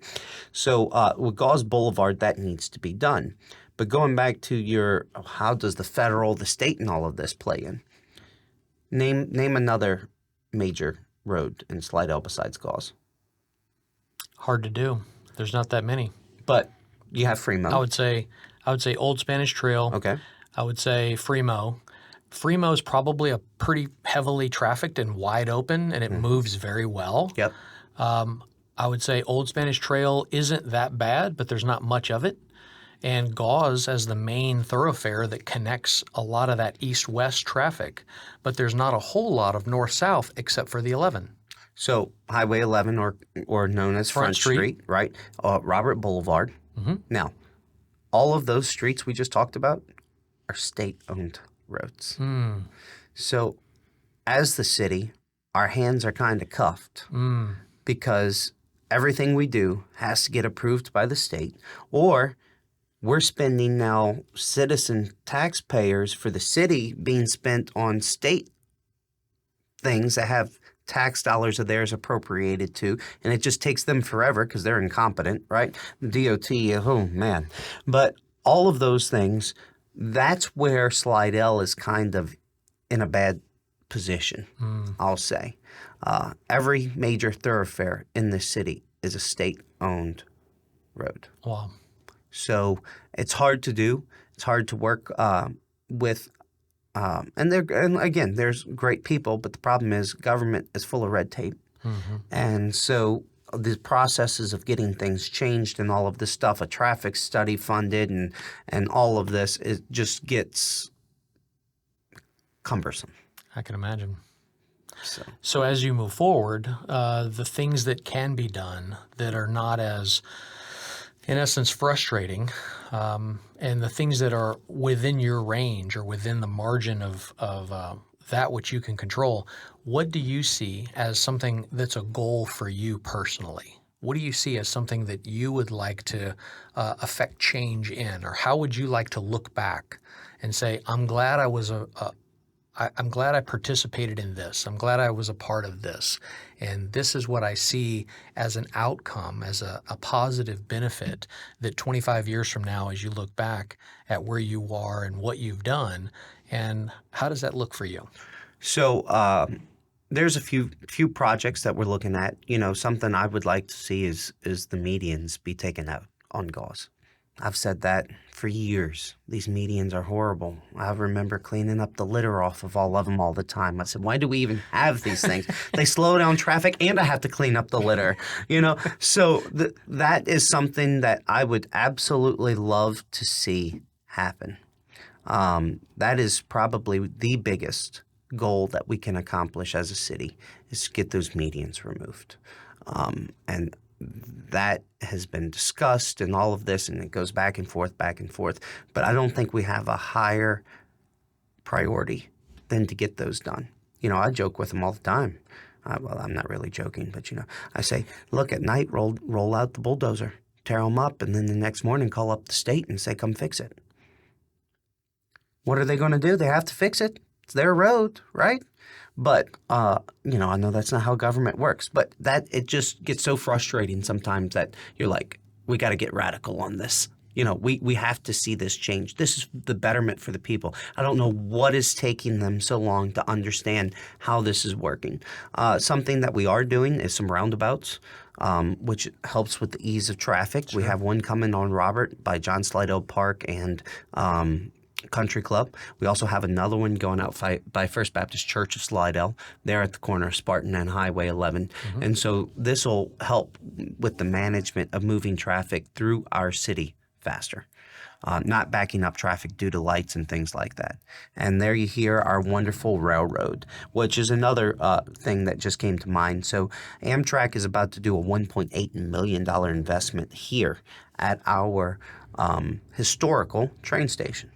So with Gauze Boulevard, that needs to be done. But going back to how does the federal, the state, and all of this play in? Name another major road in Slidell besides Gauze. Hard to do. There's not that many. But you have Fremo. I would say Old Spanish Trail. Okay. I would say Fremo. Fremo is probably a pretty heavily trafficked and wide open, and it moves very well. Yep. I would say Old Spanish Trail isn't that bad, but there's not much of it. And Gauze as the main thoroughfare that connects a lot of that east-west traffic, but there's not a whole lot of north-south except for the 11. So Highway 11, or known as Front Street, right? Robert Boulevard. Mm-hmm. Now, all of those streets we just talked about are state-owned roads. Mm. So as the city, our hands are kind of cuffed because everything we do has to get approved by the state, or we're spending now citizen taxpayers for the city being spent on state things that have tax dollars of theirs appropriated to, and it just takes them forever because they're incompetent, right? The DOT, oh man. But all of those things, that's where Slidell is kind of in a bad position, I'll say. Every major thoroughfare in this city is a state-owned road. Wow. So it's hard to do. It's hard to work with And again, there's great people, but the problem is government is full of red tape. And so the processes of getting things changed and all of this stuff, a traffic study funded and all of this, it just gets cumbersome. I can imagine. So as you move forward, the things that can be done that are not as, in essence, frustrating, and the things that are within your range or within the margin of that which you can control, what do you see as something that's a goal for you personally? What do you see as something that you would like to affect change in, or how would you like to look back and say, I'm glad I'm glad I participated in this. I'm glad I was a part of this. And this is what I see as an outcome, as a positive benefit that 25 years from now, as you look back at where you are and what you've done, and how does that look for you? So there's a few projects that we're looking at. Something I would like to see is the medians be taken out on gauze. I've said that for years. These medians are horrible. I remember cleaning up the litter off of all of them all the time. I said, why do we even have these things? They slow down traffic and I have to clean up the litter, So that is something that I would absolutely love to see happen. That is probably the biggest goal that we can accomplish as a city is to get those medians removed. And that has been discussed and all of this, and it goes back and forth. But I don't think we have a higher priority than to get those done. I joke with them all the time. Well, I'm not really joking, but I say, look, at night, roll out the bulldozer, tear them up, and then the next morning call up the state and say, come fix it. What are they going to do? They have to fix it. It's their road, right? But, I know that's not how government works, but it just gets so frustrating sometimes that you're like, we got to get radical on this. We have to see this change. This is the betterment for the people. I don't know what is taking them so long to understand how this is working. Something that we are doing is some roundabouts, which helps with the ease of traffic. Sure. We have one coming on Robert by John Slidell Park and Country Club. We also have another one going out by First Baptist Church of Slidell. They're at the corner of Spartan and Highway 11. And so this will help with the management of moving traffic through our city faster, not backing up traffic due to lights and things like that. And there you hear our wonderful railroad, which is another thing that just came to mind. So Amtrak is about to do a $1.8 million investment here at our historical train station.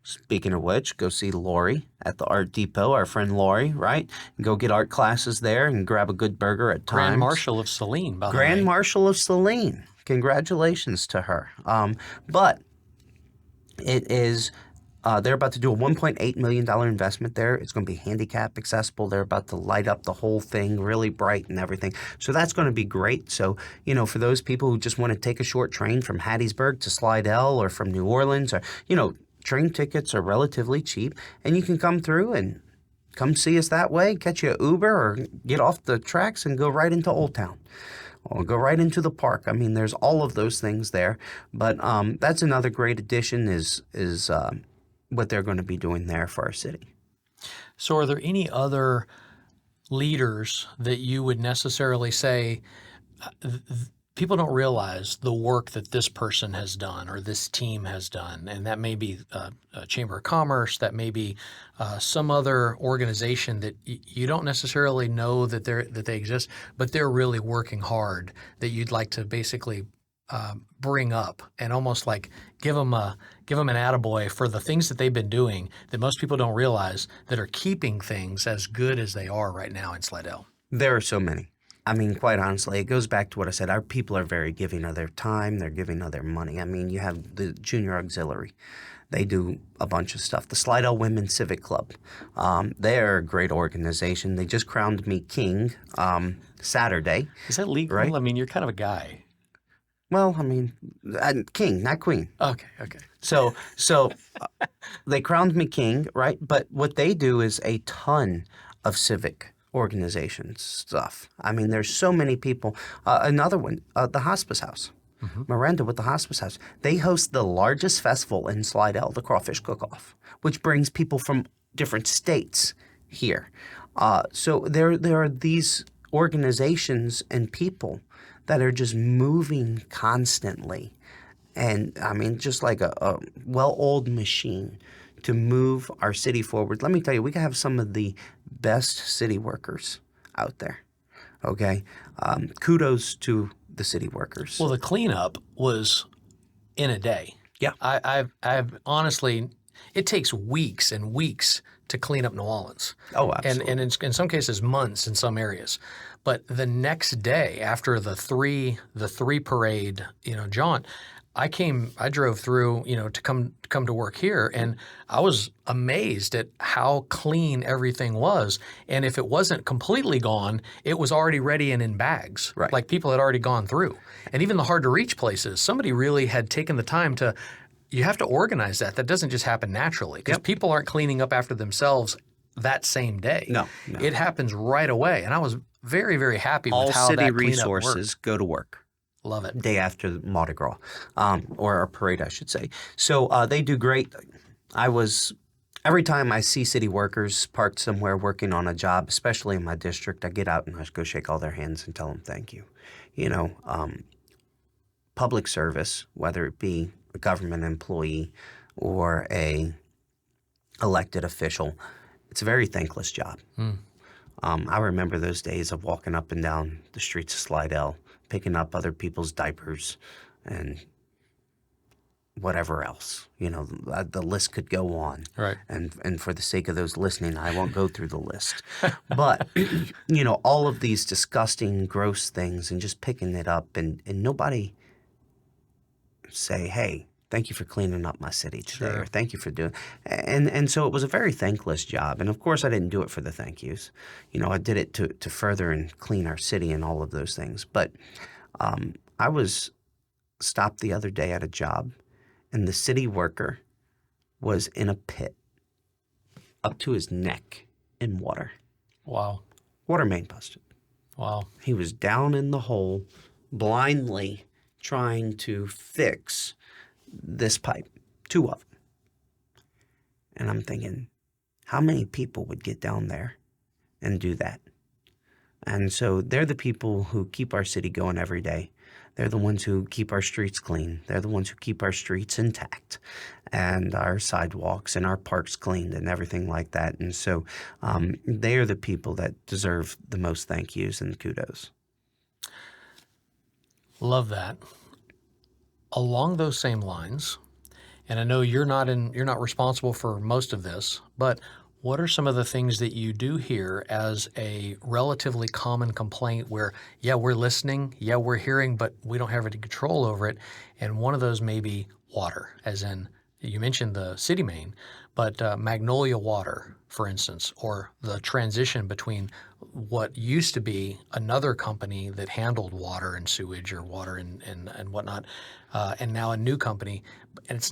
Speaking of which, go see Lori at the Art Depot, our friend Lori, right? Go get art classes there and grab a good burger at Times. Grand Marshal of Saline, by the way. Grand Marshal of Saline. Congratulations to her. But it is, they're about to do a $1.8 million investment there. It's going to be handicap accessible. They're about to light up the whole thing really bright and everything. So that's going to be great. So, for those people who just want to take a short train from Hattiesburg to Slidell or from New Orleans or, train tickets are relatively cheap, and you can come through and come see us that way, catch you an Uber or get off the tracks and go right into Old Town or go right into the park. I mean, there's all of those things there, but that's another great addition is what they're going to be doing there for our city. So are there any other leaders that you would necessarily say people don't realize the work that this person has done or this team has done, and that may be a Chamber of Commerce, that may be some other organization that you don't necessarily know that they exist, but they're really working hard, that you'd like to basically bring up and almost like give them an attaboy for the things that they've been doing that most people don't realize that are keeping things as good as they are right now in Slidell. There are so many. I mean, quite honestly, it goes back to what I said. Our people are very giving of their time. They're giving of their money. I mean, you have the Junior Auxiliary. They do a bunch of stuff. The Slidell Women's Civic Club. They're a great organization. They just crowned me king Saturday. Is that legal? Right? I mean, you're kind of a guy. Well, I mean, king, not queen. Okay. So they crowned me king, right? But what they do is a ton of civic organization stuff. I mean, there's so many people. Another one, the Hospice House. Mm-hmm. Miranda with the Hospice House. They host the largest festival in Slidell, the Crawfish Cook-Off, which brings people from different states here. So there are these organizations and people that are just moving constantly. And I mean, just like a well-oiled machine to move our city forward. Let me tell you, we have some of the best city workers out there. Okay. Kudos to the city workers. Well, the cleanup was in a day. Yeah. I've honestly, it takes weeks and weeks to clean up New Orleans. Oh, absolutely. And in some cases, months in some areas. But the next day, after the three parade, jaunt, I drove through, to come to work here, and I was amazed at how clean everything was. And if it wasn't completely gone, it was already ready and in bags. Right. Like people had already gone through. And even the hard to reach places, somebody really had taken the time to. You have to organize that. That doesn't just happen naturally because people aren't cleaning up after themselves that same day. No. It happens right away. And I was very, very happy All with how city that cleanup resources worked. go to work. Love it. Day after Mardi Gras, or a parade, I should say. So they do great. Every time I see city workers parked somewhere working on a job, especially in my district, I get out and I go shake all their hands and tell them thank you. Public service, whether it be a government employee or a elected official, it's a very thankless job. I remember those days of walking up and down the streets of Slidell, picking up other people's diapers and whatever else. The list could go on. Right. And for the sake of those listening, I won't go through the list. But, all of these disgusting, gross things and just picking it up and nobody say, hey, thank you for cleaning up my city today, or thank you for doing. And so it was a very thankless job. And of course, I didn't do it for the thank yous. I did it to further and clean our city and all of those things. But I was stopped the other day at a job, and the city worker was in a pit up to his neck in water. Wow. Water main busted. Wow. He was down in the hole, blindly trying to fix this pipe, 2 of them. And I'm thinking, how many people would get down there and do that? And so they're the people who keep our city going every day. They're the ones who keep our streets clean. They're the ones who keep our streets intact and our sidewalks and our parks cleaned and everything like that. And so they are the people that deserve the most thank yous and kudos. Love that. Along those same lines, and I know you're not responsible for most of this, but what are some of the things that you do hear as a relatively common complaint where, we're listening, we're hearing, but we don't have any control over it? And one of those may be water, as in you mentioned the city main, but Magnolia Water, for instance, or the transition between what used to be another company that handled water and sewage or water and whatnot, and now a new company. And it's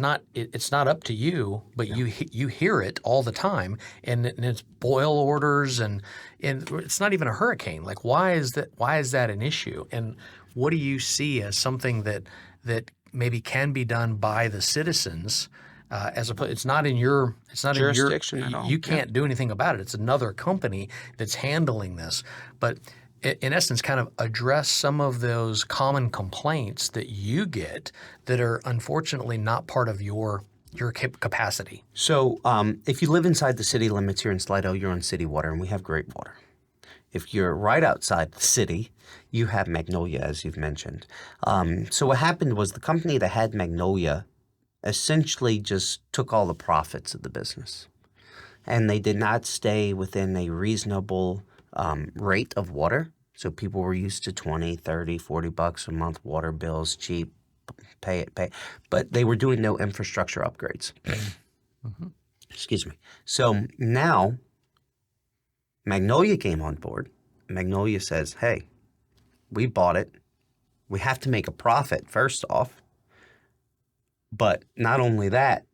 not up to you, but you hear it all the time, and it's boil orders, and it's not even a hurricane. Like, why is that an issue? And what do you see as something that maybe can be done by the citizens? It's not in your Jurisdiction at all. You can't do anything about it. It's another company that's handling this. But in essence, kind of address some of those common complaints that you get that are unfortunately not part of your capacity. So if you live inside the city limits here in Slidell, you're on city water, and we have great water. If you're right outside the city, you have Magnolia, as you've mentioned. So what happened was the company that had Magnolia essentially just took all the profits of the business. And they did not stay within a reasonable rate of water. So people were used to 20, 30, 40 bucks a month water bills, cheap, pay it. But they were doing no infrastructure upgrades. Mm-hmm. Excuse me. So now Magnolia came on board. Magnolia says, hey, we bought it. We have to make a profit first off. But not only that,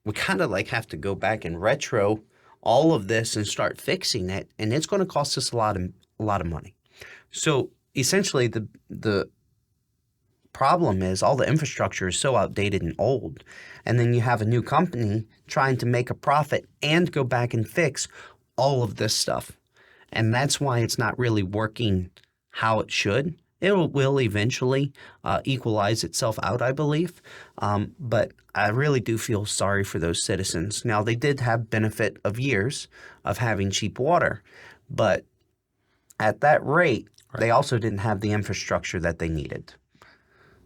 we kind of have to go back and retro all of this and start fixing it, and it's going to cost us a lot of money. So essentially, the problem is all the infrastructure is so outdated and old. And then you have a new company trying to make a profit and go back and fix all of this stuff. And that's why it's not really working how it should. It will eventually equalize itself out, I believe. But I really do feel sorry for those citizens. Now, they did have benefit of years of having cheap water, but at that rate, they also didn't have the infrastructure that they needed.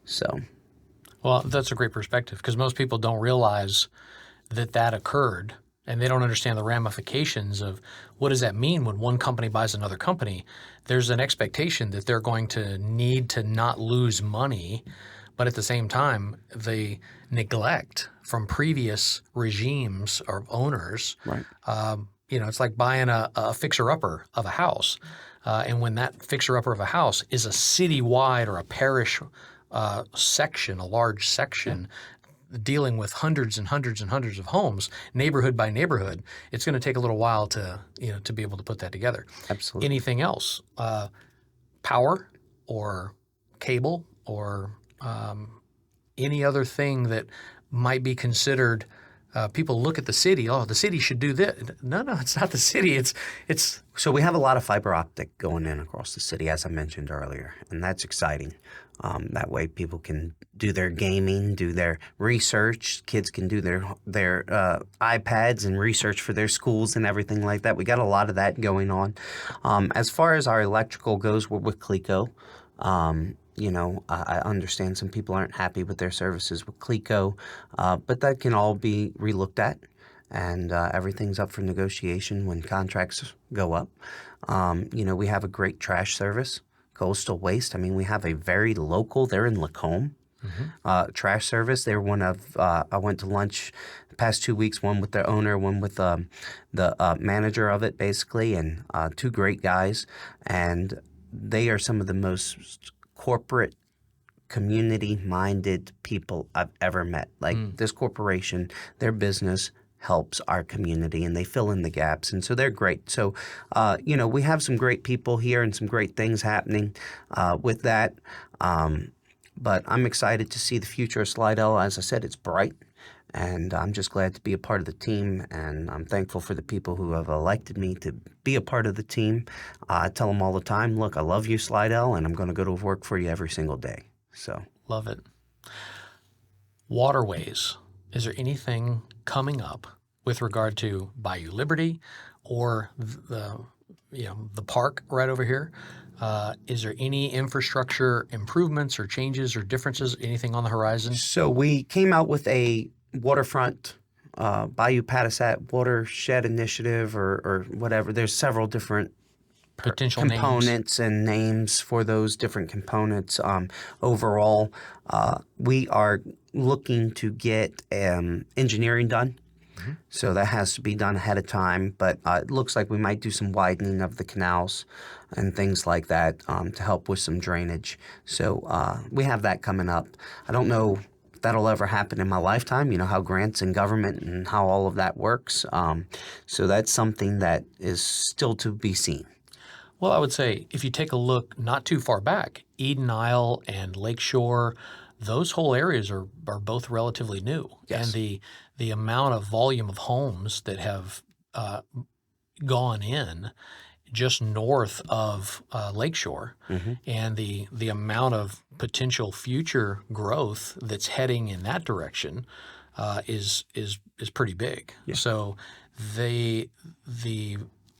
So, Well, that's a great perspective because most people don't realize that occurred, and they don't understand the ramifications of what does that mean when one company buys another company. There's an expectation that they're going to need to not lose money, but at the same time, the neglect from previous regimes or owners. right. It's like buying a fixer-upper of a house. And when that fixer-upper of a house is a citywide or a parish section, a large section, dealing with hundreds and hundreds and hundreds of homes, neighborhood by neighborhood, it's going to take a little while to be able to put that together. Absolutely. Anything else, power or cable or any other thing that might be considered. People look at the city. Oh, the city should do this. No, it's not the city. It's. So we have a lot of fiber optic going in across the city, as I mentioned earlier, and that's exciting. That way people can do their gaming, do their research. Kids can do their iPads and research for their schools and everything like that. We got a lot of that going on. As far as our electrical goes, we're with Clico. I understand some people aren't happy with their services with Clico, but that can all be relooked at, and everything's up for negotiation when contracts go up. We have a great trash service, Coastal Waste. I mean, we have a very local, they're in Lacombe, trash service. They're one of, I went to lunch the past 2 weeks, one with the owner, one with the manager of it, basically, and two great guys, and they are some of the most corporate, community-minded people I've ever met. Like this corporation, their business helps our community, and they fill in the gaps, and so they're great. So, we have some great people here and some great things happening with that. But I'm excited to see the future of Slidell. As I said, it's bright, and I'm just glad to be a part of the team, and I'm thankful for the people who have elected me to be a part of the team. I tell them all the time, look, I love you, Slidell, and I'm going to go to work for you every single day. So Love it. Waterways. Is there anything coming up with regard to Bayou Liberty or the park right over here? Is there any infrastructure improvements or changes or differences, anything on the horizon? So we came out with a waterfront Bayou Patasat watershed initiative or whatever. There's several different Potential components and names for those different components. Overall, we are looking to get engineering done. So that has to be done ahead of time, but it looks like we might do some widening of the canals and things like that to help with some drainage. So we have that coming up. I don't know if that'll ever happen in my lifetime, how grants and government and how all of that works. So that's something that is still to be seen. Well, I would say if you take a look not too far back, Eden Isle and Lakeshore, those whole areas are both relatively new. Yes. And the amount of volume of homes that have gone in just north of Lakeshore and the amount of potential future growth that's heading in that direction is pretty big. Yeah. So the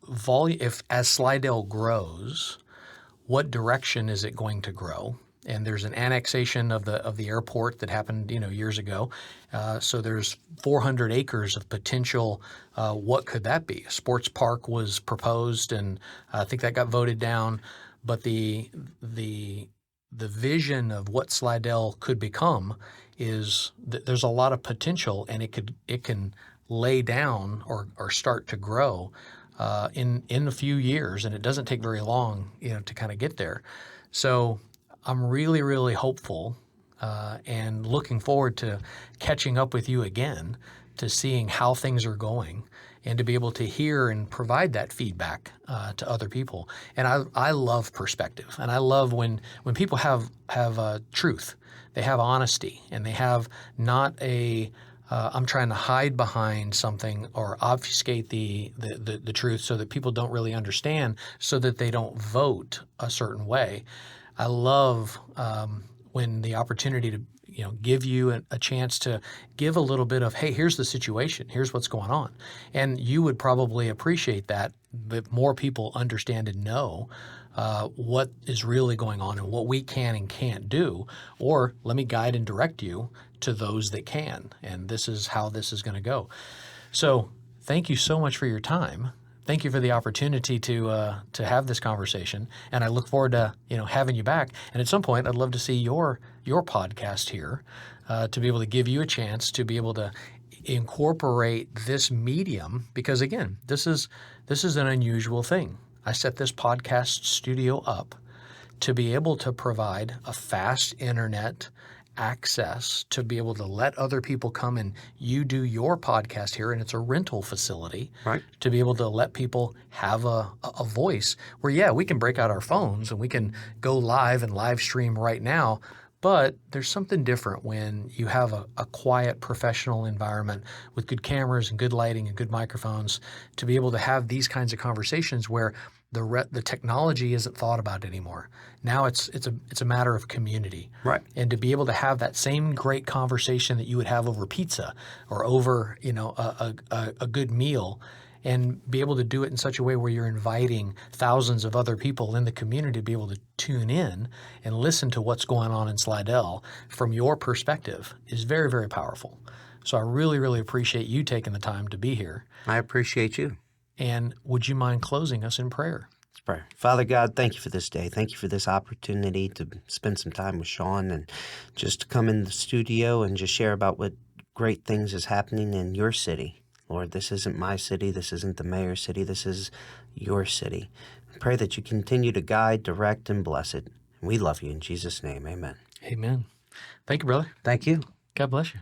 volume, if as Slidell grows, what direction is it going to grow? And there's an annexation of the airport that happened, years ago. So there's 400 acres of potential. What could that be? A sports park was proposed, and I think that got voted down. But the vision of what Slidell could become is that there's a lot of potential, and it can lay down or start to grow in a few years, and it doesn't take very long, to kind of get there. So I'm really, really hopeful and looking forward to catching up with you again to seeing how things are going and to be able to hear and provide that feedback to other people. And I love perspective, and I love when people have truth, they have honesty, and they have not a I'm trying to hide behind something or obfuscate the truth so that people don't really understand, so that they don't vote a certain way. I love when the opportunity to give you a chance to give a little bit of, hey, here's the situation, here's what's going on. And you would probably appreciate that if more people understand and know what is really going on and what we can and can't do. Or let me guide and direct you to those that can. And this is how this is going to go. So thank you so much for your time. Thank you for the opportunity to have this conversation, and I look forward to having you back. And at some point, I'd love to see your podcast here, to be able to give you a chance to be able to incorporate this medium, because again, this is an unusual thing. I set this podcast studio up to be able to provide a fast internet access to be able to let other people come and you do your podcast here, and it's a rental facility, Right. to be able to let people have a voice where, we can break out our phones and we can go live and live stream right now, but there's something different when you have a quiet professional environment with good cameras and good lighting and good microphones to be able to have these kinds of conversations where the technology isn't thought about anymore. Now it's a matter of community. Right. And to be able to have that same great conversation that you would have over pizza or over, a good meal, and be able to do it in such a way where you're inviting thousands of other people in the community to be able to tune in and listen to what's going on in Slidell from your perspective is very, very powerful. So I really, really appreciate you taking the time to be here. I appreciate you. And would you mind closing us in prayer? Let's pray. Father God, thank you for this day. Thank you for this opportunity to spend some time with Sean and just to come in the studio and just share about what great things is happening in your city. Lord, this isn't my city. This isn't the mayor's city. This is your city. I pray that you continue to guide, direct, and bless it. And we love you in Jesus' name. Amen. Amen. Thank you, brother. Thank you. God bless you.